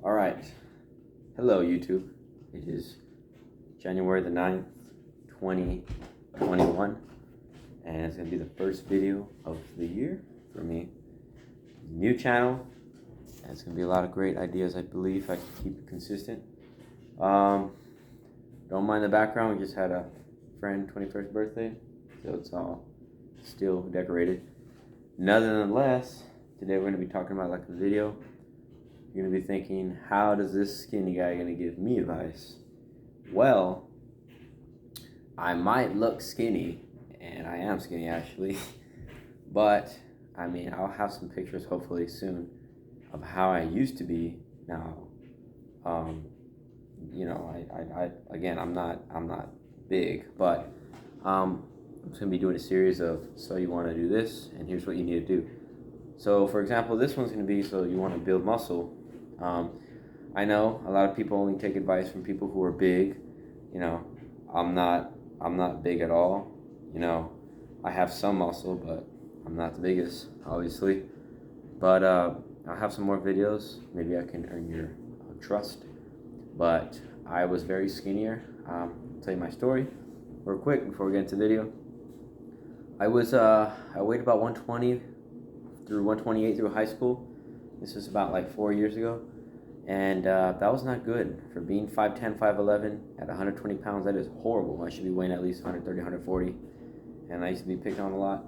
All right. Hello, YouTube. It is January the 9th, 2021, and it's going to be the first video of the year for me. New channel, and it's going to be a lot of great ideas, I believe, if I can keep it consistent. Don't mind the background. We just had a friend 21st birthday, so it's all still decorated. Nonetheless, today we're going to be talking about like a video. You're going to be thinking, how does this skinny guy going to give me advice? Well, I might look skinny, and I am skinny actually, but I mean, I'll have some pictures hopefully soon of how I used to be now. Again, I'm not big, but I'm just gonna be doing a series of, so you want to do this, and here's what you need to do. So, for example, this one's gonna be, so you want to build muscle. I know a lot of people only take advice from people who are big. You know, I'm not big at all. You know, I have some muscle, but I'm not the biggest, obviously. But I'll have some more videos. Maybe I can earn your trust. But I was very skinnier. I'll tell you my story real quick before we get into the video. I weighed about 120 through 128 through high school. This was about like 4 years ago. And that was not good. For being 5'10", 5'11", at 120 pounds, that is horrible. I should be weighing at least 130, 140. And I used to be picked on a lot.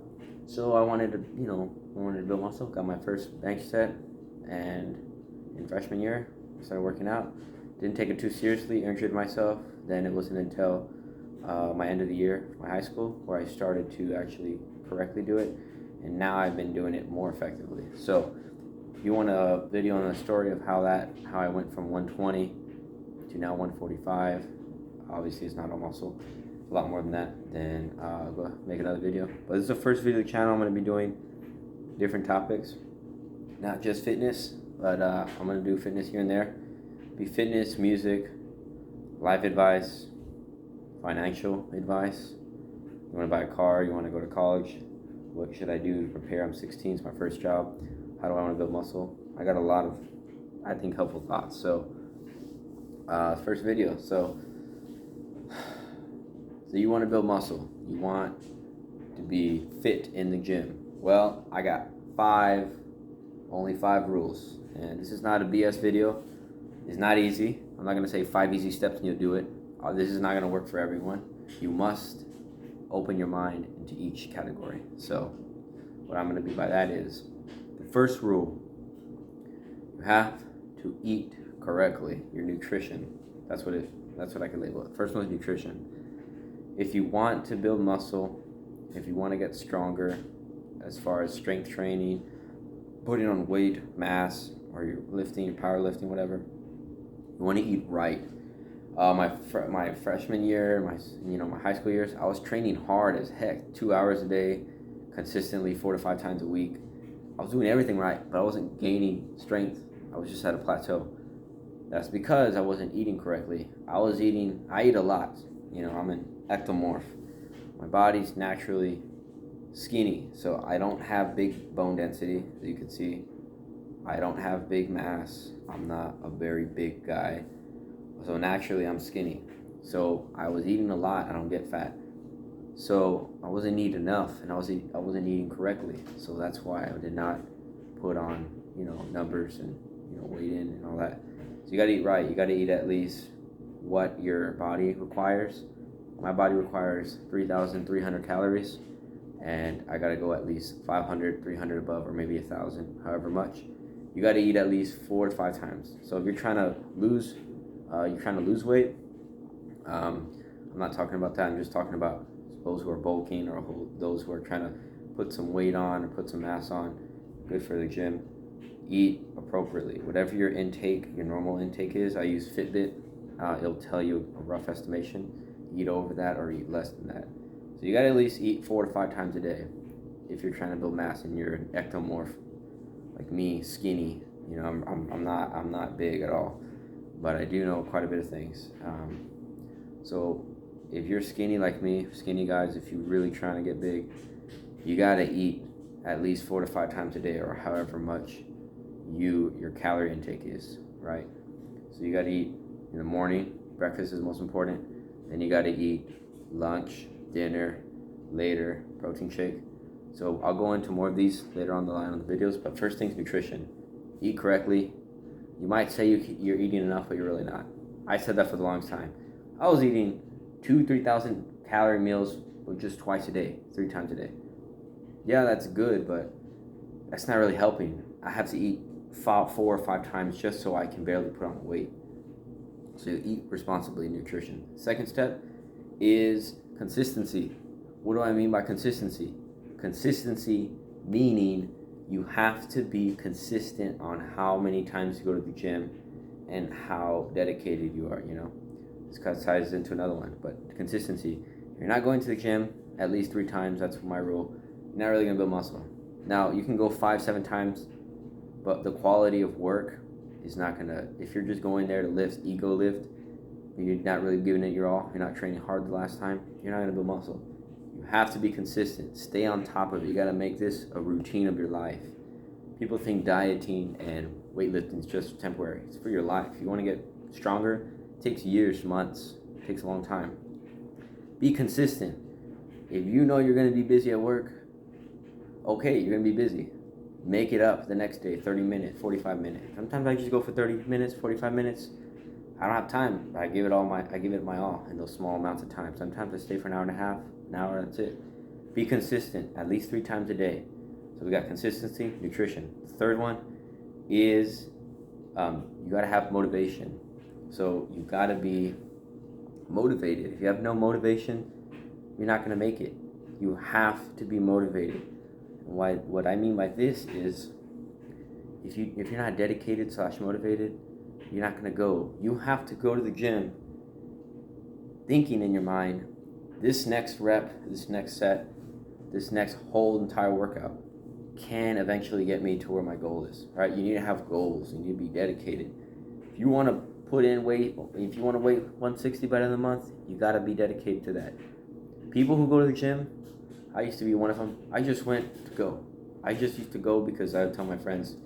So I wanted to build muscle. Got my first bench set. And in freshman year, I started working out. Didn't take it too seriously, injured myself. Then it wasn't until my end of the year, my high school, where I started to actually correctly do it. And now I've been doing it more effectively. So if you want a video on the story of how I went from 120 to now 145, obviously it's not all muscle, it's a lot more than that, then go make another video. But this is the first video of the channel. I'm going to be doing different topics, not just fitness, but I'm going to do fitness here and there. Be fitness, music, life advice, financial advice. You want to buy a car, you want to go to college, what should I do to prepare? I'm 16, it's my first job. How do I want to build muscle? I got a lot of, I think, helpful thoughts. So, first video. So you want to build muscle. You want to be fit in the gym. Well, I got only five rules. And this is not a BS video. It's not easy. I'm not going to say 5 easy steps and you'll do it. This is not going to work for everyone. You must open your mind into each category. So what I'm going to be by that is, the first rule, you have to eat correctly. Your nutrition. That's what I can label it. First one is nutrition. If you want to build muscle, if you want to get stronger, as far as strength training, putting on weight, mass, or you're lifting, powerlifting, whatever, you want to eat right. My freshman year, my high school years, I was training hard as heck, 2 hours a day, consistently 4 to 5 times a week. I was doing everything right, but I wasn't gaining strength. I was just at a plateau. That's because I wasn't eating correctly. I eat a lot. I'm an ectomorph. My body's naturally skinny, so I don't have big bone density, as you can see. I don't have big mass. I'm not a very big guy. So naturally, I'm skinny. So I was eating a lot. I don't get fat. So I wasn't eating enough, and I wasn't eating correctly. So that's why I did not put on, numbers and, weight in and all that. So you got to eat right. You got to eat at least what your body requires. My body requires 3,300 calories, and I got to go at least 500, 300 above, or maybe 1,000, however much. You got to eat at least 4 to 5 times. So if you're trying to lose weight, I'm not talking about that. I'm just talking about those who are bulking, or those who are trying to put some weight on or put some mass on. Good for the gym. Eat appropriately. Whatever your normal intake is. I use Fitbit. It'll tell you a rough estimation. Eat over that or eat less than that. So you got to at least eat 4 to 5 times a day if you're trying to build mass and you're an ectomorph like me, skinny. I'm not big at all, but I do know quite a bit of things. So if you're skinny like me, skinny guys, if you're really trying to get big, you got to eat at least 4 to 5 times a day, or however much your calorie intake is, right? So you gotta eat in the morning. Breakfast is most important. Then you gotta eat lunch, dinner, later, protein shake. So I'll go into more of these later on the line on the videos. But first thing's nutrition. Eat correctly. You might say you're eating enough, but you're really not. I said that for the longest time. I was eating 3,000 calorie meals just twice a day, 3 times a day. Yeah, that's good, but that's not really helping. I have to eat 4 or 5 times just so I can barely put on weight. So you eat responsibly, nutrition. Second step is consistency. What do I mean by consistency? Consistency meaning you have to be consistent on how many times you go to the gym and how dedicated you are, This kind of ties into another one, but consistency. If you're not going to the gym at least 3 times, that's my rule, you're not really going to build muscle. Now, you can go 5, 7 times, but the quality of work is not going to, if you're just going there to lift, ego lift, you're not really giving it your all, you're not training hard the last time, you're not going to build muscle. You have to be consistent. Stay on top of it. You got to make this a routine of your life. People think dieting and weightlifting is just temporary. It's for your life. If you want to get stronger, it takes years, months. It takes a long time. Be consistent. If you know you're going to be busy at work, okay, you're going to be busy. Make it up the next day, 30 minutes, 45 minutes. Sometimes I just go for 30 minutes, 45 minutes. I don't have time. I give it my all in those small amounts of time. Sometimes I stay for an hour and a half, an hour, that's it. Be consistent, at least 3 times a day. So we got consistency, nutrition. The third one is you got to have motivation. So you got to be motivated. If you have no motivation, you're not going to make it. You have to be motivated. What I mean by this is if you're not dedicated / motivated, you're not going to go. You have to go to the gym thinking in your mind, this next rep, this next set, this next whole entire workout can eventually get me to where my goal is, right? You need to have goals. You need to be dedicated. If you want to put in weight, if you want to weigh 160 by the end of the month, you got to be dedicated to that. People who go to the gym, I used to be one of them. I just went to go. I just used to go because I would tell my friends,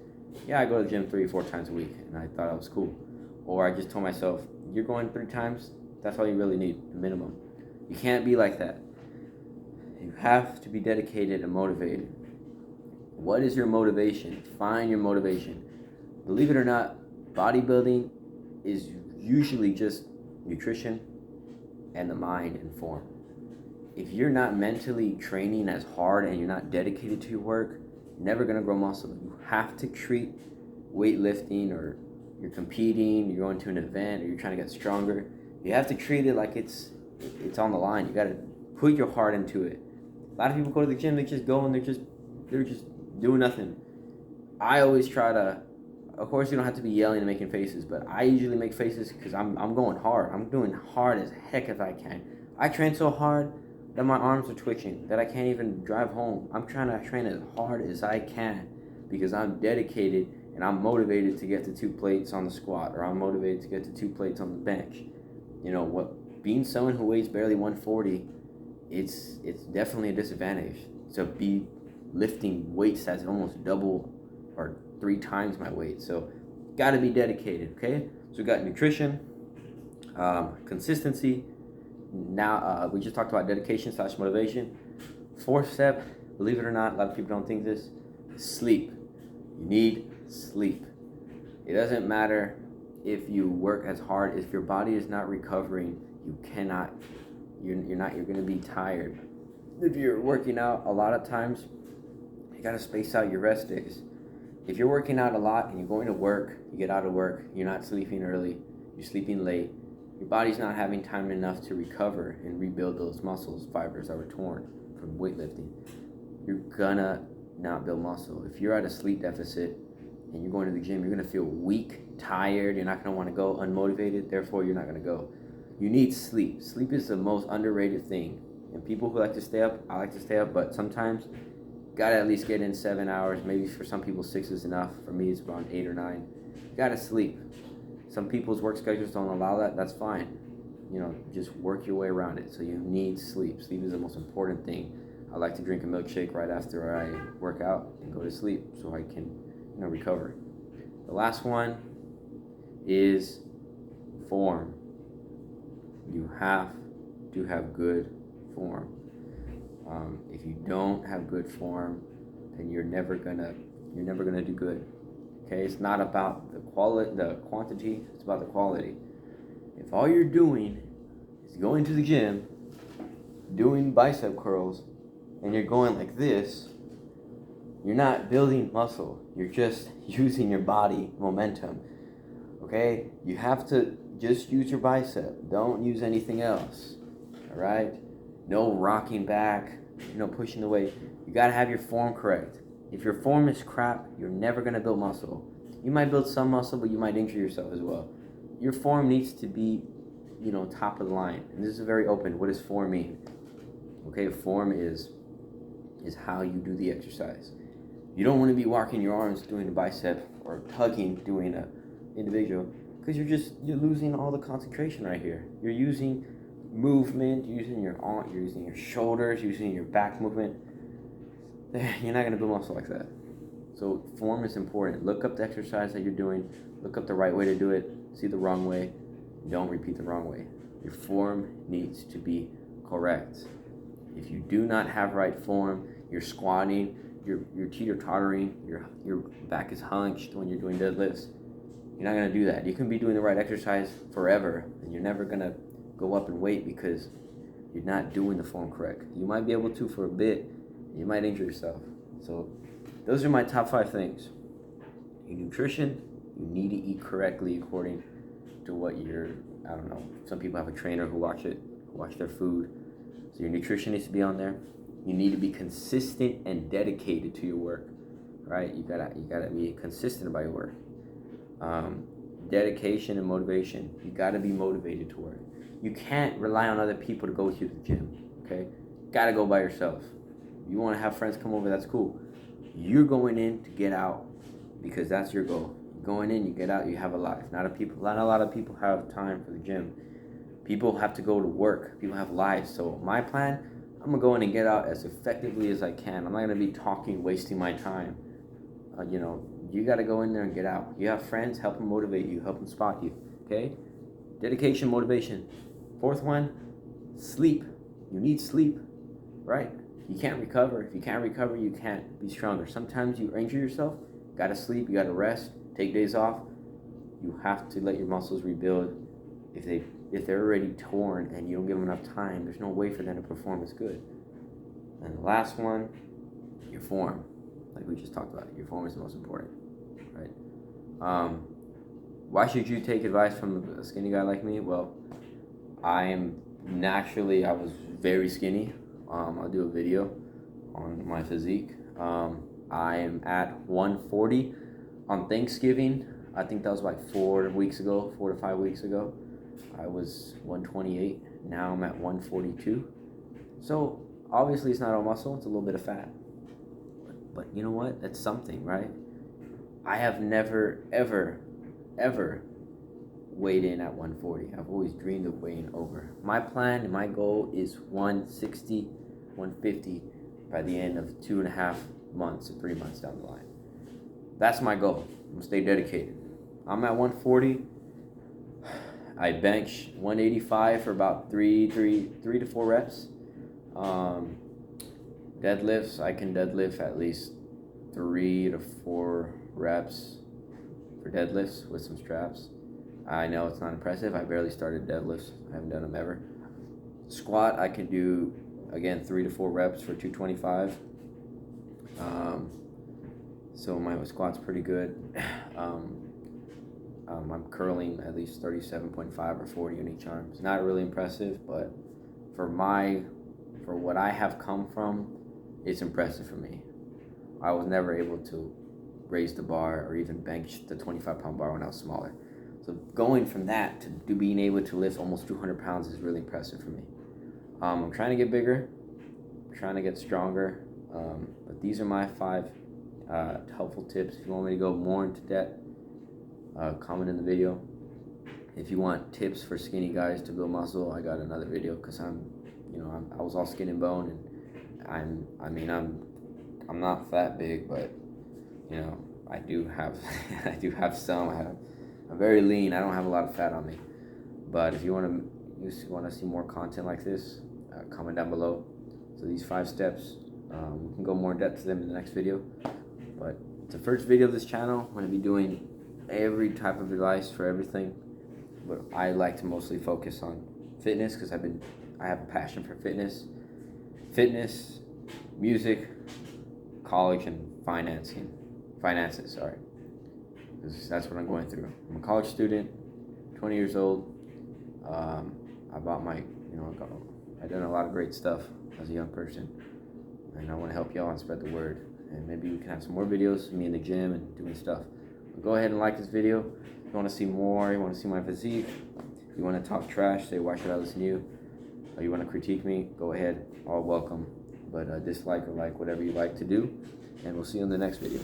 yeah, I go to the gym 3 or 4 times a week, and I thought I was cool. Or I just told myself, you're going 3 times, that's all you really need, the minimum. You can't be like that. You have to be dedicated and motivated. What is your motivation? Find your motivation. Believe it or not, bodybuilding is usually just nutrition and the mind and form. If you're not mentally training as hard and you're not dedicated to your work, you're never going to grow muscle. You have to treat weightlifting, or you're competing, you're going to an event, or you're trying to get stronger. You have to treat it like it's on the line. You got to put your heart into it. A lot of people go to the gym, they just go and they're just doing nothing. I always try to, of course you don't have to be yelling and making faces, but I usually make faces because I'm going hard. I'm doing hard as heck if I can. I train so hard that my arms are twitching, that I can't even drive home. I'm trying to train as hard as I can because I'm dedicated and I'm motivated to get to 2 plates on the squat, or I'm motivated to get to 2 plates on the bench. Being someone who weighs barely 140, it's definitely a disadvantage. So be lifting weights that's almost double or 3 times my weight. So got to be dedicated, okay? So we got nutrition, consistency. Now we just talked about dedication / motivation. 4th step, believe it or not, a lot of people don't think this, sleep. You need sleep. It doesn't matter if you work as hard. If your body is not recovering, you're going to be tired. If you're working out, a lot of times you got to space out your rest days. If you're working out a lot and you're going to work, you get out of work, you're not sleeping early, you're sleeping late, your body's not having time enough to recover and rebuild those muscles, fibers that were torn from weightlifting. You're gonna not build muscle. If you're at a sleep deficit and you're going to the gym, you're gonna feel weak, tired, you're not gonna want to go, unmotivated, therefore you're not gonna go. You need sleep. Sleep is the most underrated thing. And people who like to stay up, I like to stay up, but sometimes gotta at least get in 7 hours. Maybe for some people 6 is enough. For me, it's around 8 or 9. You gotta sleep. Some people's work schedules don't allow that. That's fine. Just work your way around it. So you need sleep. Sleep is the most important thing. I like to drink a milkshake right after I work out and go to sleep so I can, recover. The last one is form. You have to have good form. If you don't have good form, then you're never gonna do good. Okay, it's not about the quantity. It's about the quality. If all you're doing is going to the gym, doing bicep curls, and you're going like this, you're not building muscle. You're just using your body momentum. Okay, you have to just use your bicep. Don't use anything else. All right, no rocking back. Pushing the weight. You gotta have your form correct. If your form is crap, you're never gonna build muscle. You might build some muscle, but you might injure yourself as well. Your form needs to be, top of the line. And this is very open. What does form mean? Okay, form is how you do the exercise. You don't want to be walking your arms doing a bicep or tugging doing a individual, because you're losing all the concentration right here. You're using movement, using your arm, you're using your shoulders, using your back movement. You're not going to build muscle like that. So form is important. Look up the exercise that you're doing. Look up the right way to do it. See the wrong way. Don't repeat the wrong way. Your form needs to be correct. If you do not have right form, you're squatting, you're teeter-tottering, your back is hunched when you're doing deadlifts. You're not going to do that. You can be doing the right exercise forever, and you're never going to go up in weight because you're not doing the form correct. You might be able to for a bit. You might injure yourself. So those are my top 5 things. Your nutrition, you need to eat correctly according to what some people have a trainer who watch their food. So your nutrition needs to be on there. You need to be consistent and dedicated to your work, right? You gotta be consistent about your work. Dedication and motivation. You gotta be motivated to work. You can't rely on other people to go with you to the gym, okay? Gotta go by yourself. You want to have friends come over, that's cool. You're going in to get out because that's your goal. Going in, you get out, you have a life. Not a lot of people have time for the gym. People have to go to work. People have lives. So my plan, I'm going to go in and get out as effectively as I can. I'm not going to be talking, wasting my time. You got to go in there and get out. You have friends, help them motivate you, help them spot you, okay? Dedication, motivation. 4th one, sleep. You need sleep, right? You can't recover. If you can't recover, you can't be stronger. Sometimes you injure yourself. Got to sleep. You got to rest. Take days off. You have to let your muscles rebuild. If they're already torn and you don't give them enough time, there's no way for them to perform as good. And the last one, your form. Like we just talked about, your form is the most important, right? Why should you take advice from a skinny guy like me? Well, I was very skinny. I'll do a video on my physique. I am at 140 on Thanksgiving. I think that was like 4 to 5 weeks ago. I was 128. Now I'm at 142. So obviously it's not all muscle, it's a little bit of fat. But you know what? That's something, right? I have never, ever weighed in at 140. I've always dreamed of weighing over. My plan and my goal is 160, 150 by the end of 2.5 months or 3 months down the line. That's my goal. I'm gonna stay dedicated. I'm at 140. I bench 185 for about 3 to 4 reps. Deadlifts, I can deadlift at least 3 to 4 reps for deadlifts with some straps. I know it's not impressive. I barely started deadlifts. I haven't done them ever. Squat, I can do, again, 3 to 4 reps for 225. So my squat's pretty good. I'm curling at least 37.5 or 40 on each arm. It's not really impressive, but for what I have come from, it's impressive for me. I was never able to raise the bar or even bench the 25-pound bar when I was smaller. So going from that to being able to lift almost 200 pounds is really impressive for me. I'm trying to get bigger, trying to get stronger, but these are my 5 helpful tips. If you want me to go more into depth, comment in the video. If you want tips for skinny guys to build muscle, I got another video because I was all skin and bone, and I'm not that big, but I do have some. I'm very lean. I don't have a lot of fat on me. But if you want to see more content like this, comment down below. So these 5 steps, we can go more in depth to them in the next video. But it's the first video of this channel. I'm going to be doing every type of advice for everything, but I like to mostly focus on fitness because I have a passion for fitness, music, college, and finances. Sorry, because that's what I'm going through. I'm a college student, 20 years old. I bought my, I've done a lot of great stuff as a young person, and I want to help y'all and spread the word. And maybe we can have some more videos of me in the gym and doing stuff. But go ahead and like this video. If you want to see more, you want to see my physique, you want to talk trash, say why should I listen to you, or you want to critique me, go ahead, all welcome. But dislike or like, whatever you like to do, and we'll see you in the next video.